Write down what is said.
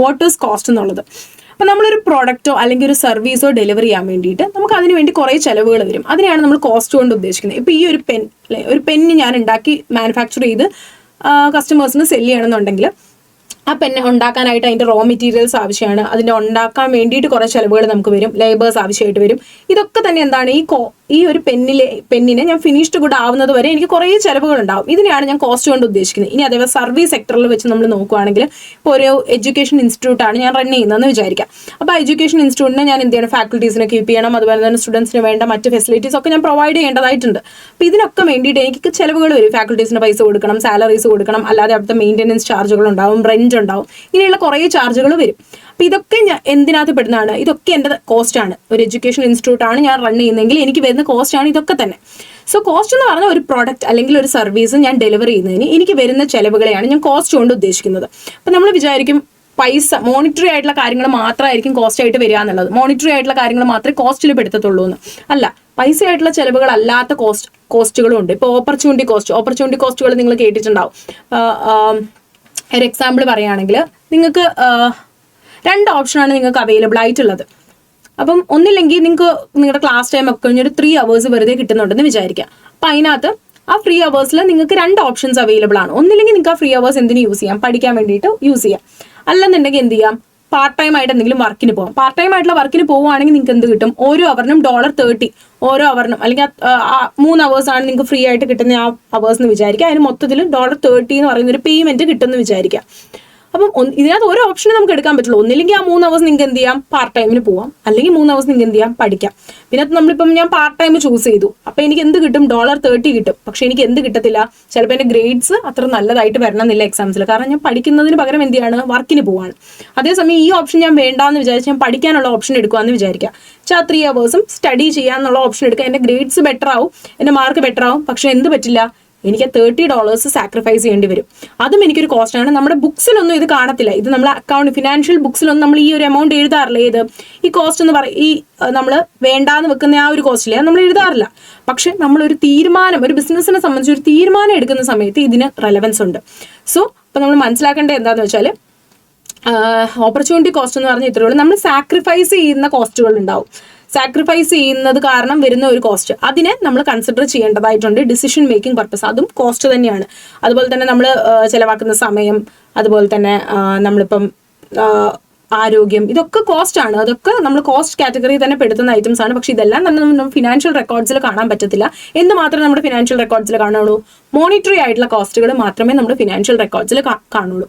What is cost എന്നുള്ളത്. അപ്പോൾ നമ്മളൊരു പ്രോഡക്റ്റോ അല്ലെങ്കിൽ ഒരു സർവീസോ ഡെലിവർ ചെയ്യാൻ വേണ്ടിയിട്ട് നമുക്ക് അതിന് വേണ്ടി കുറേ ചിലവുകൾ വരും. അതിനെയാണ് നമ്മൾ കോസ്റ്റ് കൊണ്ട് ഉദ്ദേശിക്കുന്നത്. ഇപ്പോൾ ഈ ഒരു പെൻ അല്ലെ, ഒരു പെന്ന് ഞാൻ ഉണ്ടാക്കി മാനുഫാക്ചർ ചെയ്ത് കസ്റ്റമേഴ്സിന് സെല്ല് ചെയ്യണമെന്നുണ്ടെങ്കിൽ ആ പെന്ന് ഉണ്ടാക്കാനായിട്ട് അതിൻ്റെ റോ മെറ്റീരിയൽസ് ആവശ്യമാണ്. അതിൻ്റെ ഉണ്ടാക്കാൻ വേണ്ടിയിട്ട് കുറേ ചിലവുകൾ നമുക്ക് വരും, ലേബേഴ്സ് ആവശ്യമായിട്ട് വരും. ഇതൊക്കെ തന്നെ എന്താണ്, ഈ ഒരു പെന്നിനെ ഞാൻ ഫിനിഷ്ഡ് ഗുഡ് ആവുന്നത് വരെ എനിക്ക് കുറേ ചിലവുകൾ ഉണ്ടാവും. ഇതിനെയാണ് ഞാൻ കോസ്റ്റ് കൊണ്ട് ഉദ്ദേശിക്കുന്നത്. ഇനി അതേപോലെ സർവീസ് സെക്ടറിൽ വെച്ച് നമ്മൾ നോക്കുകയാണെങ്കിൽ, ഇപ്പോൾ ഒരു എഡ്യൂക്കേഷൻ ഇൻസ്റ്റിറ്റ്യൂട്ടാണ് ഞാൻ റൺ ചെയ്യുന്നതെന്ന് വിചാരിക്കാം. അപ്പോൾ ആ എഡ്യൂക്കേഷൻ ഇൻസ്റ്റിറ്റ്യൂട്ടിനെ ഞാൻ എന്ത് ചെയ്യണം, ഫാക്കൽറ്റീസിനെ കീപ്പ് ചെയ്യണം, അതുപോലെ തന്നെ സ്റ്റുഡൻസിന് വേണ്ട മറ്റ് ഫെസിലിറ്റീസ് ഒക്കെ ഞാൻ പ്രൊവൈഡ് ചെയ്യേണ്ടതായിട്ടുണ്ട്. അപ്പോൾ ഇതിനൊക്കെ വേണ്ടിയിട്ട് എനിക്ക് ചിലവുകൾ വരും. ഫാക്കൽറ്റീസിന് പൈസ കൊടുക്കണം, സാലറീസ് കൊടുക്കണം, അല്ലാതെ അവിടുത്തെ മെയിൻ്റെനൻസ് ചാർജുകൾ ഉണ്ടാവും, റെന്റ് ഉണ്ടാവും, ഇങ്ങനെയുള്ള കുറേ ചാർജുകൾ വരും. അപ്പം ഇതൊക്കെ ഞാൻ എന്തിനകത്ത് പെടുന്നതാണ്, ഇതൊക്കെ എൻ്റെ കോസ്റ്റാണ്. ഒരു എഡ്യൂക്കേഷൻ ഇൻസ്റ്റിറ്റ്യൂട്ടാണ് ഞാൻ റൺ ചെയ്യുന്നതെങ്കിൽ എനിക്ക് വരുന്ന കോസ്റ്റാണ് ഇതൊക്കെ തന്നെ. സോ കോസ്റ്റ് എന്ന് പറഞ്ഞാൽ ഒരു പ്രോഡക്റ്റ് അല്ലെങ്കിൽ ഒരു സർവീസ് ഞാൻ ഡെലിവർ ചെയ്യുന്നതിന് എനിക്ക് വരുന്ന ചിലവുകളെയാണ് ഞാൻ കോസ്റ്റ് കൊണ്ട് ഉദ്ദേശിക്കുന്നത്. അപ്പം നമ്മൾ വിചാരിക്കും പൈസ മോണിറ്ററി ആയിട്ടുള്ള കാര്യങ്ങൾ മാത്രമായിരിക്കും കോസ്റ്റ് ആയിട്ട് വരിക എന്നുള്ളത്. മോണിറ്ററി ആയിട്ടുള്ള കാര്യങ്ങൾ മാത്രമേ കോസ്റ്റിൽ പെടുത്തത്തുള്ളൂ എന്ന് അല്ല. പൈസ ആയിട്ടുള്ള ചിലവുകൾ അല്ലാത്ത കോസ്റ്റുകളും ഉണ്ട്. ഇപ്പോൾ ഓപ്പർച്യൂണിറ്റി കോസ്റ്റുകൾ നിങ്ങൾ കേട്ടിട്ടുണ്ടാവും. ഒരു എക്സാമ്പിൾ പറയുകയാണെങ്കിൽ, നിങ്ങൾക്ക് 2 ഓപ്ഷനാണ് നിങ്ങൾക്ക് അവൈലബിൾ ആയിട്ടുള്ളത്. അപ്പം ഒന്നില്ലെങ്കിൽ നിങ്ങൾക്ക് നിങ്ങളുടെ ക്ലാസ് ടൈം ഒക്കെ കഴിഞ്ഞൊരു 3 hours വെറുതെ കിട്ടുന്നുണ്ടെന്ന് വിചാരിക്കാം. അപ്പം അതിനകത്ത് ആ ഫ്രീ അവേഴ്സിൽ നിങ്ങൾക്ക് 2 ഓപ്ഷൻസ് അവൈലബിൾ ആണ്. ഒന്നില്ലെങ്കിൽ നിങ്ങൾക്ക് ആ ഫ്രീ അവേഴ്സ് എന്തിനു യൂസ് ചെയ്യാം, പഠിക്കാൻ വേണ്ടിയിട്ട് യൂസ് ചെയ്യാം. അല്ലെന്നുണ്ടെങ്കിൽ എന്ത് ചെയ്യാം, പാർട്ട് ടൈം ആയിട്ട് എന്തെങ്കിലും വർക്കിന് പോകാം. പാർട്ട് ടൈം ആയിട്ടുള്ള വർക്കിന് പോവുകയാണെങ്കിൽ നിങ്ങൾക്ക് എന്ത് കിട്ടും, ഓരോ അവറിനും $30, ഓരോ അവറിനും, അല്ലെങ്കിൽ 3 hours ആണ് നിങ്ങൾക്ക് ഫ്രീ ആയിട്ട് കിട്ടുന്ന ആ അവേഴ്സ് എന്ന് വിചാരിക്കുക. അതിന് മൊത്തത്തിൽ $30 എന്ന് പറയുന്ന ഒരു പേയ്മെന്റ് കിട്ടുമെന്ന് വിചാരിക്കുക. അപ്പം ഇതിനകത്ത് ഓരോ ഓപ്ഷനും നമുക്ക് എടുക്കാൻ പറ്റുള്ളൂ. ഒന്നില്ലെങ്കിൽ ആ 3 hours നിങ്ങൾക്ക് എന്ത് ചെയ്യാം, പാർട്ട് ടൈമിന് പോവാം, അല്ലെങ്കിൽ 3 hours നിങ്ങൾക്ക് എന്ത് ചെയ്യാം, പഠിക്കാം. പിന്നെ നമ്മളിപ്പം ഞാൻ പാർട്ട് ടൈം ചൂസ് ചെയ്തു, അപ്പം എനിക്ക് എന്ത് കിട്ടും, $30 കിട്ടും. പക്ഷെ എനിക്ക് എന്ത് കിട്ടത്തില്ല, ചിലപ്പോൾ എൻ്റെ ഗ്രേഡ്സ് അത്ര നല്ലതായിട്ട് വരണമെന്നില്ല എക്സാംസിൽ. കാരണം ഞാൻ പഠിക്കുന്നതിന് പകരം എന്ത് ചെയ്യാണ്, വർക്കിന് പോവാണ്. അതേസമയം ഈ ഓപ്ഷൻ ഞാൻ വേണ്ടാന്ന് വിചാരിച്ച് ഞാൻ പഠിക്കാനുള്ള ഓപ്ഷൻ എടുക്കുകയെന്ന് വിചാരിക്കാം. 3 hours സ്റ്റഡി ചെയ്യാന്നുള്ള ഓപ്ഷൻ എടുക്കുക. എൻ്റെ ഗ്രേഡ്സ് ബെറ്റർ ആവും, എൻ്റെ മാർക്ക് ബെറ്റർ ആവും. പക്ഷെ എന്ത് പറ്റില്ല, എനിക്ക് $30 സാക്രിഫൈസ് ചെയ്യേണ്ടി വരും. അതും എനിക്കൊരു കോസ്റ്റാണ്. നമ്മുടെ ബുക്സിലൊന്നും ഇത് കാണത്തില്ല. ഇത് നമ്മൾ ഫിനാൻഷ്യൽ ബുക്സിലൊന്നും നമ്മൾ ഈ ഒരു എമൗണ്ട് എഴുതാറില്ല. ഏത് ഈ കോസ്റ്റ് എന്ന് പറയും, ഈ നമ്മൾ വേണ്ടാന്ന് വെക്കുന്ന ആ ഒരു കോസ്റ്റില്ല നമ്മൾ എഴുതാറില്ല. പക്ഷെ നമ്മളൊരു തീരുമാനം, ഒരു ബിസിനസ്സിനെ സംബന്ധിച്ച് ഒരു തീരുമാനം എടുക്കുന്ന സമയത്ത് ഇതിന് റെലവൻസ് ഉണ്ട്. സോ അപ്പം നമ്മൾ മനസ്സിലാക്കേണ്ടത് എന്താണെന്ന് വെച്ചാൽ, ഓപ്പർച്യൂണിറ്റി കോസ്റ്റ് എന്ന് പറഞ്ഞാൽ ഇത്രയുള്ളൂ. നമ്മൾ സാക്രിഫൈസ് ചെയ്യുന്ന കോസ്റ്റുകൾ ഉണ്ടാവും. സാക്രിഫൈസ് ചെയ്യുന്നത് കാരണം വരുന്ന ഒരു കോസ്റ്റ്, അതിനെ നമ്മൾ കൺസിഡർ ചെയ്യേണ്ടതായിട്ടുണ്ട്. ഡിസിഷൻ മേക്കിംഗ് പർപ്പസ്, അതും കോസ്റ്റ് തന്നെയാണ്. അതുപോലെ തന്നെ നമ്മൾ ചിലവാക്കുന്ന സമയം, അതുപോലെ തന്നെ നമ്മളിപ്പം ആരോഗ്യം, ഇതൊക്കെ കോസ്റ്റ് ആണ്. അതൊക്കെ നമ്മൾ കോസ്റ്റ് കാറ്റഗറി തന്നെ പെടുത്തുന്ന ഐറ്റംസ് ആണ്. പക്ഷെ ഇതെല്ലാം തന്നെ നമ്മൾ ഫിനാൻഷ്യൽ റെക്കോർഡ്സിൽ കാണാൻ പറ്റത്തില്ല. എന്ത് മാത്രമേ നമ്മുടെ ഫിനാൻഷ്യൽ റെക്കോർഡ്സിൽ കാണുള്ളൂ, മോണിറ്ററി ആയിട്ടുള്ള കോസ്റ്റുകൾ മാത്രമേ നമ്മുടെ ഫിനാൻഷ്യൽ റെക്കോർഡ്സിൽ കാണുള്ളൂ.